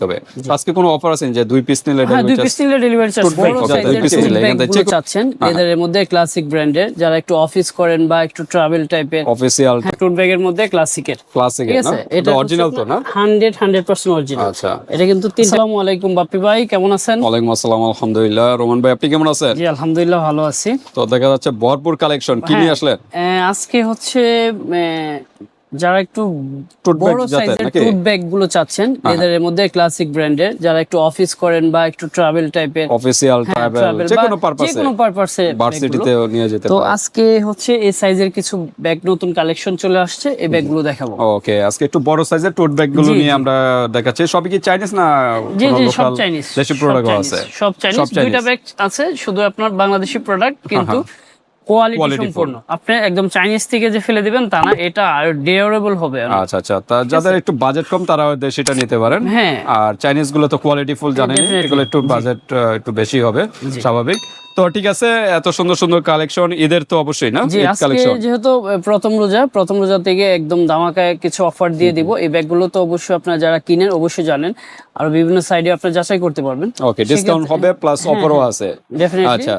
তবে আজকে কোনো অফার আছে যে 2 পিস নিলে হ্যাঁ 2 পিস নিলে ডেলিভারি চার্জ বড় সাইজের ব্যাগগুলো চাচ্ছেন এদের মধ্যে ক্লাসিক ব্র্যান্ডের যারা একটু অফিস করেন বা একটু ট্রাভেল টাইপের অফিসিয়াল টোট ব্যাগের মধ্যে ক্লাসিকের না এটা অরিজিনাল তো না 100% অরিজিনাল আচ্ছা এটা কিন্তু আসসালামু আলাইকুম বাপ্পি ভাই কেমন আছেন ওয়ালাইকুম আসসালাম আলহামদুলিল্লাহ রোমান ভাই আপনি কেমন আছেন জি আলহামদুলিল্লাহ ভালো আছি তো দেখা যাচ্ছে ভরপুর কালেকশন কি নিয়ে আসলেন আজকে হচ্ছে যারা একটু টোট বড় সাইজের টোট ব্যাগ গুলো চাচ্ছেন এদের মধ্যে ক্লাসিক ব্র্যান্ডের যারা একটু অফিস করেন বা একটু ট্রাভেল টাইপের অফিসিয়াল ট্রাভেল যে কোনো পারপাসে ভার্সিটিতে নিয়ে যেতে তো আজকে হচ্ছে এই সাইজের কিছু ব্যাগ নতুন কালেকশন চলে আসছে এই ব্যাগ গুলো দেখাবো ওকে আজকে একটু বড় সাইজের টোট ব্যাগ গুলো নিয়ে আমরা দেখাচ্ছি সবই কি চাইনিজ না কোনো লোকাল দেশি প্রোডাক্ট আছে সব চাইনিজ দুইটা ব্যাগ আছে শুধু আপনার বাংলাদেশি প্রোডাক্ট কিন্তু কোয়ালিটি সম্পূর্ণ আপনি একদম চাইনিজ থেকে যে ফেলে দিবেন তা না এটা ডিউরেবল হবে আচ্ছা আচ্ছা তা যাদের একটু বাজেট কম তারা দেশিটা নিতে পারেন আর চাইনিজ গুলো তো কোয়ালিটি ফুল জানেন এগুলো একটু বাজেট একটু বেশি হবে স্বাভাবিক তো ঠিক আছে এত সুন্দর সুন্দর কালেকশন ঈদের তো অবশ্যই না ঈদ কালেকশন যেহেতু প্রথম রোজা থেকে একদম ধামাকায় কিছু অফার দিয়ে দিব এই ব্যাগগুলো তো অবশ্যই আপনারা যারা কিনেন অবশ্যই জানেন আর বিভিন্ন সাইডে আপনারা যাচাই করতে পারবেন ওকে ডিসকাউন্ট হবে প্লাস অফারও আছে আচ্ছা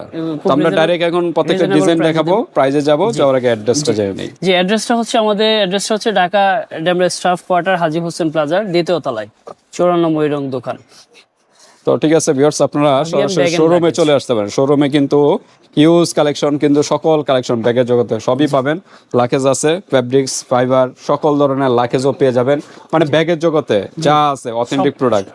তো আমরা ডাইরেক্ট এখন প্রত্যেকটা ডিজাইন দেখাবো প্রাইসে যাব যাওয়ার আগে অ্যাড্রেসটা জেনে নেই জি অ্যাড্রেসটা হচ্ছে আমাদের অ্যাড্রেসটা হচ্ছে ঢাকা ডেমরা স্টাফ কোয়ার্টার হাজী হোসেন প্লাজার দ্বিতীয় তলায় 94 নং দোকান তো ঠিক আছে ভিউয়ার্স আপনারা সরাসরি শোরুমে চলে আসতে পারেন শোরুমে কিন্তু হিউজ কালেকশন কিন্তু সকল কালেকশন ব্যাগের জগতে সবই পাবেন লাকেজ আছে ফেব্রিক্স ফাইবার সকল ধরনের লাকেজও পেয়ে যাবেন মানে ব্যাগের জগতে যা আছে অথেন্টিক প্রোডাক্ট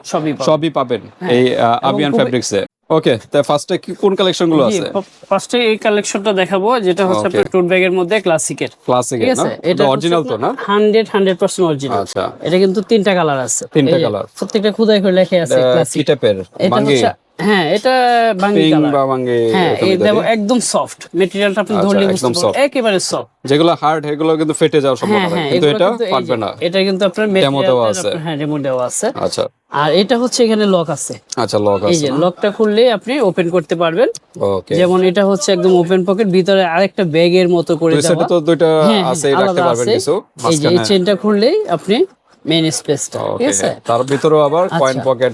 সবই পাবেন এই আবিয়ান ফেব্রিক্সে ওকে তো ফার্স্টে কি কোন কালেকশন গুলো আছে ফার্স্টে এই কালেকশনটা দেখাবো যেটা হচ্ছে আপনার টোট ব্যাগের মধ্যে ক্লাসিকের ঠিক আছে এটা অরিজিনাল তো না 100% অরিজিনাল আচ্ছা এটা কিন্তু তিনটা কালার আছে তিনটা কালার প্রত্যেকটা খোদাই করে লেখা আছে ক্লাসিক কি টাইপের বাঙ্গি হ্যাঁ এটা বাঙ্গি কালার বা বাঙ্গি হ্যাঁ এই দেখো একদম সফট ম্যাটেরিয়ালটা আপনি ধরলে বুঝতে পারবেন একেবারে সফট যেগুলো হার্ড এগুলো কিন্তু ফেটে যাওয়ার সম্ভাবনা কিন্তু এটা ফাটবে না এটা কিন্তু আপনার ডেমো দেওয়া আছে হ্যাঁ ডেমো দেওয়া আছে আচ্ছা আর এটা হচ্ছে এখানে লক আছে আচ্ছা লক আছে এই যে লকটা খুললে আপনি ওপেন করতে পারবেন ওকে যেমন এটা হচ্ছে একদম ওপেন পকেট ভিতরে আরেকটা ব্যাগের মতো করে দেওয়া সেটা তো দুইটা আছে রাখতে পারবেন কিছু এই যে এই চেনটা খুললেই আপনি মেইন স্পেসটা ঠিক আছে তার ভিতরেও আবার কয়েন পকেট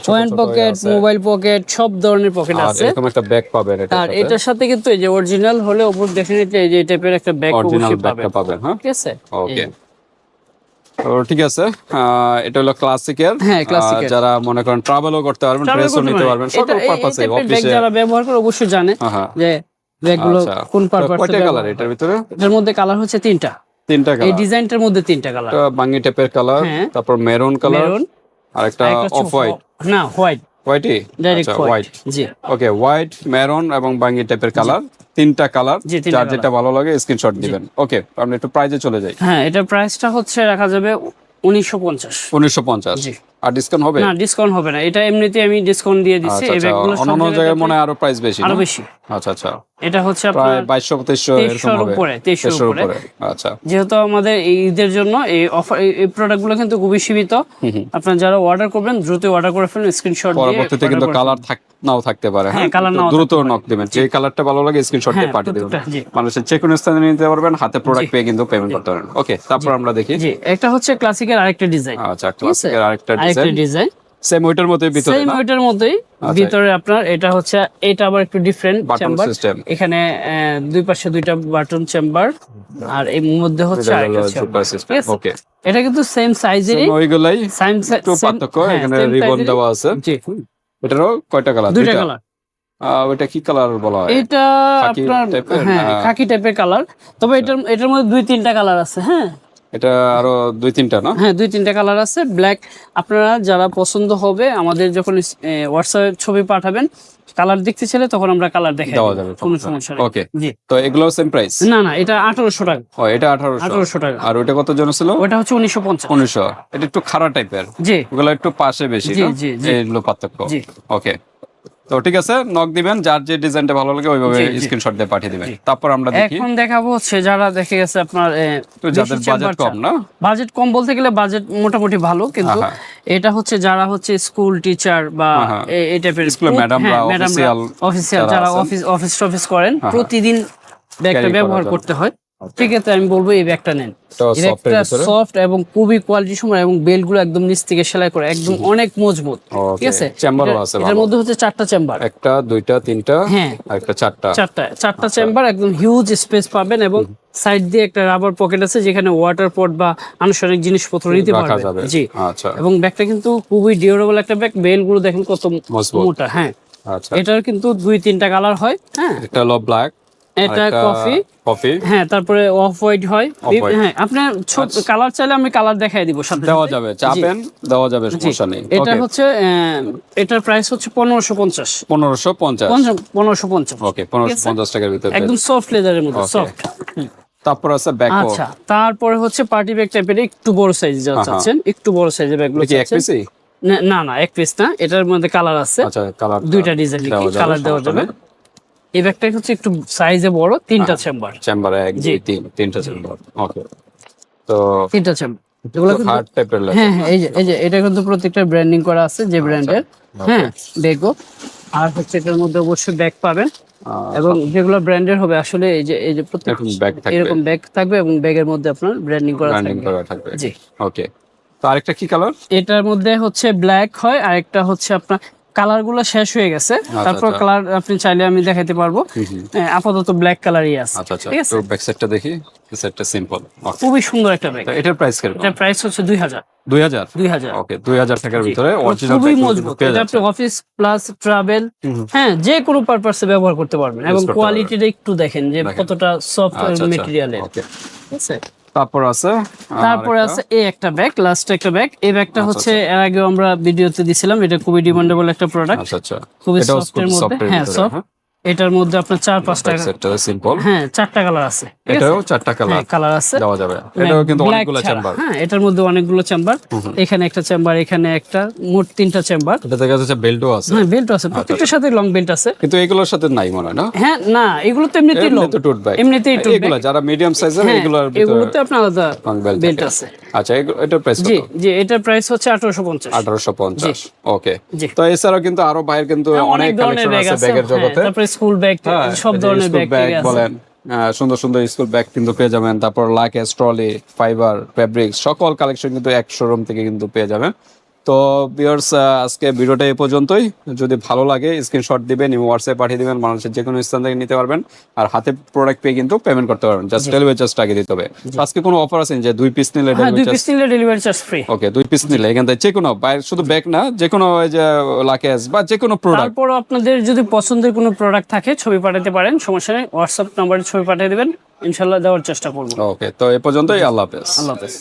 মোবাইল পকেট সব ধরনের পকেট আছে এরকম একটা ব্যাগ পাবেন আর এটার সাথে কিন্তু এই যে অরিজিনাল হলে উপর ডেফিনেটলি এই যে টাইপের একটা ব্যাগ অরিজিনাল ব্যাগটা পাবেন হ্যাঁ ঠিক আছে ওকে ঠিক আছে এটা হলো ক্লাসিকের যারা মনে করেন ট্রাভেলও করতে পারবেন ড্রেসও নিতে পারবেন সকল পারপাসে অফিসে যারা ব্যবহার করে অবশ্যই জানে যে ব্যাগগুলো কোন পারপাসে কয়টা কালার এটার ভিতরে এটার মধ্যে কালার হচ্ছে তিনটা কালার এই ডিজাইনটার মধ্যে তিনটা কালার একটা বাঙ্গি টাইপের কালার তারপর মেরুন কালার আর একটা অফ হোয়াইট না হোয়াইটই ডাইরেক্ট হোয়াইট জি ওকে হোয়াইট মেরুন এবং বাঙ্গি টাইপের কালার তিনটা কালার যার যেটা ভালো লাগে স্ক্রিনশট দিবেন ওকে আমরা একটু প্রাইসে চলে যাই হ্যাঁ এটার প্রাইসটা হচ্ছে রাখা যাবে 1950 জি আর ডিসকাউন্ট হবে না ডিসকাউন্ট হবে না এটা এমনিতে আমি ডিসকাউন্ট দিয়ে দিচ্ছি এই ব্যাগগুলো অন্য জায়গায় মনে হয় আরো প্রাইস বেশি আরো বেশি আচ্ছা আচ্ছা এটা হচ্ছে আপনার 2200 এরকম হবে 2300 উপরে আচ্ছা যেহেতু আমাদের ঈদের জন্য এই অফার এই প্রোডাক্টগুলো কিন্তু খুবই সীমিত আপনারা যারা অর্ডার করবেন দ্রুত অর্ডার করে ফেলুন স্ক্রিনশট দিয়ে পরবর্তীতে কিন্তু কালার নাও থাকতে পারে হ্যাঁ কালার নাও দ্রুত নক দিবেন যে কালারটা ভালো লাগে স্ক্রিনশট দিয়ে পাঠিয়ে দিবেন মানুষের যে কোনো স্থানে নিতে পারবেন হাতে প্রোডাক্ট পেয়ে কিন্তু পেমেন্ট করতে পারবেন ওকে তারপর আমরা দেখি জি একটা হচ্ছে ক্লাসিকের আরেকটা ডিজাইন আচ্ছা ক্লাসিকের আরেকটা ডিজাইন সেম ওইটার মধ্যেই ভিতরে সেম ওইটার মধ্যেই ভিতরে আপনার এটা হচ্ছে এটা আবার একটু ডিফারেন্ট চেম্বার এখানে দুই পাশে দুইটা বাটন চেম্বার আর এর মধ্যে হচ্ছে আরেকটা চেম্বার ওকে এটা কিন্তু সেম সাইজেরই ওইগুলাই একটু পার্থক্য এখানে রিবন দেওয়া আছে জি এটারও কয়টা কালার দুইটা কালার ওটা কি কালার বলা হয় এটা আপনার খাকি টাইপের কালার তবে এটার মধ্যে দুই তিনটা কালার আছে হ্যাঁ এটা আরো দুই তিনটা না হ্যাঁ দুই তিনটা কালার আছে ব্ল্যাক আপনারা যারা পছন্দ হবে আমাদের যখন হোয়াটসঅ্যাপে ছবি পাঠাবেন কালার দেখতে চাইলে তখন আমরা কালার দেখাই দেওয়া যাবে কোনো সমস্যা নেই ওকে জি তো এগুলো সেম প্রাইস না এটা 1800 টাকা ও এটা 1800 টাকা আর ওটা কত জন ছিল ওটা হচ্ছে 1950 এটা একটু খাড়া টাইপের জি ওগুলো একটু পাশে বেশি না এইগুলো পার্থক্য ওকে তো ঠিক আছে নক দিবেন যার যে ডিজাইনটা ভালো লাগে ওইভাবে স্ক্রিনশট দিয়ে পাঠিয়ে দিবেন তারপর আমরা দেখি এখন দেখাবো হচ্ছে যারা দেখে গেছে আপনার যাদের বাজেট কম না বাজেট কম বলতে গেলে বাজেট মোটামুটি ভালো কিন্তু এটা হচ্ছে যারা হচ্ছে স্কুল টিচার বা এই টাইপের স্কুল ম্যাডাম বা অফিসিয়াল যারা অফিস করেন প্রতিদিন ব্যাগটা ব্যবহার করতে হয় ঠিক আছে আমি বলবো এই ব্যাগটা নেন। এটা এর সফট এর একটা ভিতরে। সফট এবং খুবই কোয়ালিটি সম্পন্ন এবং বেল্ট গুলো একদম নিচ থেকে সেলাই করে একদম অনেক মজবুত। ঠিক আছে, চেম্বারও আছে এটার ভালো। মধ্যে হচ্ছে 4টা চেম্বার, একটা, দুইটা, তিনটা, হ্যাঁ আর একটা চারটা। চারটা চেম্বার, একদম হিউজ স্পেস পাবেন এবং সাইড দিয়ে একটা রাবার পকেট আছে যেখানে ওয়াটার পট বা আনুষঙ্গিক জিনিসপত্র নিতে রাখা পারবেন। যাবে। জি, আচ্ছা এবং ব্যাগটা কিন্তু খুবই ডিউরেবল একটা ব্যাগ। বেল গুলো দেখেন কত মজবুত। মোটা। হ্যাঁ, আচ্ছা, এটার কিন্তু 2-3টা কালার হয়। হ্যাঁ, একটা হলো ব্ল্যাক, এটা কফি, কফি হ্যাঁ তারপরে অফ হোয়াইট হয়। Off-white। হ্যাঁ, আপনার কালার চাইলে আমি কালার দেখাই দিব সাথে দেওয়া সাথে। যাবে, চাপেন দেওয়া যাবে, জি, সমস্যা নেই। এটা ওকে, হচ্ছে এটার প্রাইস হচ্ছে 1550। 1550। 1550 ওকে, 1550 টাকার ভিতরে একদম সফট লেদারের মধ্যে, Okay. সফট। তারপর আছে ব্যাকও। আচ্ছা, তারপরে হচ্ছে পার্টি ব্যাগ টাইপের একটু বড় সাইজ যা চাচ্ছেন, একটু বড় সাইজের ব্যাগগুলো কি এক চাচ্ছেন। পিসই? না না, এক পিস না, এটার মধ্যে কালার আছে। আচ্ছা, কালার দুইটা ডিজাইন কালার দেওয়া যাবে। এই ব্যাগটা হচ্ছে একটু সাইজে বড়, 3টা চেম্বার। চেম্বারে 1 জি। 2 3 তিনটা চেম্বার। ওকে, তো 3টা চেম্বার, এগুলো কিন্তু হার্ড টাইপের লাগে। হ্যাঁ হ্যাঁ, এই যে এটা কিন্তু প্রত্যেকটা ব্র্যান্ডিং করা আছে যে ব্র্যান্ডের। হ্যাঁ, ব্যাগও। আর হচ্ছে এটার মধ্যে অবশ্যই ব্যাগ পাবেন এবং যেগুলো ব্র্যান্ডের হবে আসলে এই যে প্রত্যেক এরকম ব্যাগ থাকবে। এরকম ব্যাগ থাকবে এবং ব্যাগের মধ্যে আপনার ব্র্যান্ডিং করা ব্র্যান্ডিং থাকবে। করা থাকবে। জি। ওকে, তো আরেকটা কি কালার? এটার মধ্যে হচ্ছে ব্ল্যাক হয়, আর একটা হচ্ছে আপনার কালার গুলো শেষ হয়ে গেছে। তারপর আচ্ছা। কালার আপনি চাইলে আমি দেখাতে পারবো। আপাতত ব্ল্যাক কালারই আছে। আচ্ছা আচ্ছা, ঠিক আছে, তো ব্যাক সাইডটা দেখি। সেটটা সিম্পল। ওকে, খুবই সুন্দর একটা ব্যাগ। তো এটার প্রাইস কিরকম? এটার প্রাইস হচ্ছে 2000। 2000। ওকে, 2000 টাকার ভিতরে অরিজিনাল খুবই মজবুত। এটা আপনি অফিস প্লাস ট্রাভেল, হ্যাঁ, যে কোনো পারপাসে ব্যবহার করতে পারবেন এবং করতে কোয়ালিটিটা একটু দেখেন যে কতটা সফট মেটেরিয়ালের। ওকে, ঠিক আছে, তারপর আছে তারপরে আছে এই একটা ব্যাগ, লাস্ট একটা ব্যাগ। এই ব্যাগটা হচ্ছে এর আগেও আমরা ভিডিওতে দিছিলাম, এটা খুবই ডিমান্ডেবল একটা প্রোডাক্ট। আচ্ছা আচ্ছা, খুবই এটাও সফটের মধ্যে। সফটের হ্যাঁ, ভিতরে। সফট। এটার মধ্যে আপনার 4-5টা, সেটটা সিম্পল। হ্যাঁ 4টা কালার আছে। ঠিক আছে, এটাও 4টা কালার কালার আছে দেওয়া যাবে। এটাও কিন্তু Black অনেকগুলো ছাড়া। চেম্বার। হ্যাঁ, এটার মধ্যে অনেকগুলো চেম্বার। এখানে একটা চেম্বার, এখানে একটা, মোট 3টা চেম্বার। এটা দেখা যাচ্ছে বেল্টও আছে। হ্যাঁ, বেল্ট আছে, প্রত্যেকটার সাথে লং বেল্ট আছে। কিন্তু এগুলোর সাথে নাই মনে হয় না? হ্যাঁ, না এগুলো তো এমনিতেই লং, এমনি তো টোট ব্যাগ। এমনিতেই টোট এগুলো ব্যাগ। যারা মিডিয়াম সাইজের হ্যাঁ, এগুলোর ভিতরে এগুলোতে আপনার আলাদা লং বেল্ট বেল্ট আছে। আচ্ছা, এটার প্রাইস জি কত? জি, এটার প্রাইস হচ্ছে 1850। 1850। ওকে, জি। তো এছাড়াও কিন্তু আরো বাইরের কিন্তু অনেক ধরনের কালেকশন ব্যাগ আছে ব্যাগের হ্যাঁ, জগতে। তারপরে স্কুল ব্যাগ, সব ধরনের ব্যাগ আছে। বলেন, সুন্দর সুন্দর স্কুল ব্যাগ কিন্তু পেয়ে যাবেন। তারপর লাকেজ, ট্রলি, ফাইবার, ফেব্রিক্স সকল কালেকশন কিন্তু এক শোরুম থেকে কিন্তু পেয়ে যাবেন। তো ভিউয়ার্স, আজকে ভিডিওটা এই পর্যন্তই। যদি ভালো লাগে স্ক্রিনশট দিবেন এবং হোয়াটসঅ্যাপ পাঠিয়ে দিবেন, মানুষের যে কোনো স্থান থেকে নিতে পারবেন। আর হাতে প্রোডাক্ট পেয়ে কিন্তু পেমেন্ট করতে পারবেন, জাস্ট ডেলিভারি চার্জটা আগে দিতে হবে। আজকে কোনো অফার আছে যে 2 পিস নিলে হ্যাঁ, 2 ডেলিভারি পিস চার্জ? নিলে ডেলিভারি চার্জ ফ্রি। ওকে, 2 পিস নিলে এখান থেকে যে কোনো বাইরে, শুধু ব্যাগ না, যে কোনো ওই যে লাকেজ বা যে কোনো প্রোডাক্ট। তারপর আপনাদের যদি পছন্দের কোনো প্রোডাক্ট থাকে ছবি পাঠাতে পারেন, সমস্যা নেই, হোয়াটসঅ্যাপ নাম্বারে ছবি পাঠিয়ে দিবেন, ইনশাআল্লাহ দেওয়ার চেষ্টা করব। ওকে, তো এ পর্যন্তই। আল্লাহ হাফেজ। আল্লাহ হাফেজ।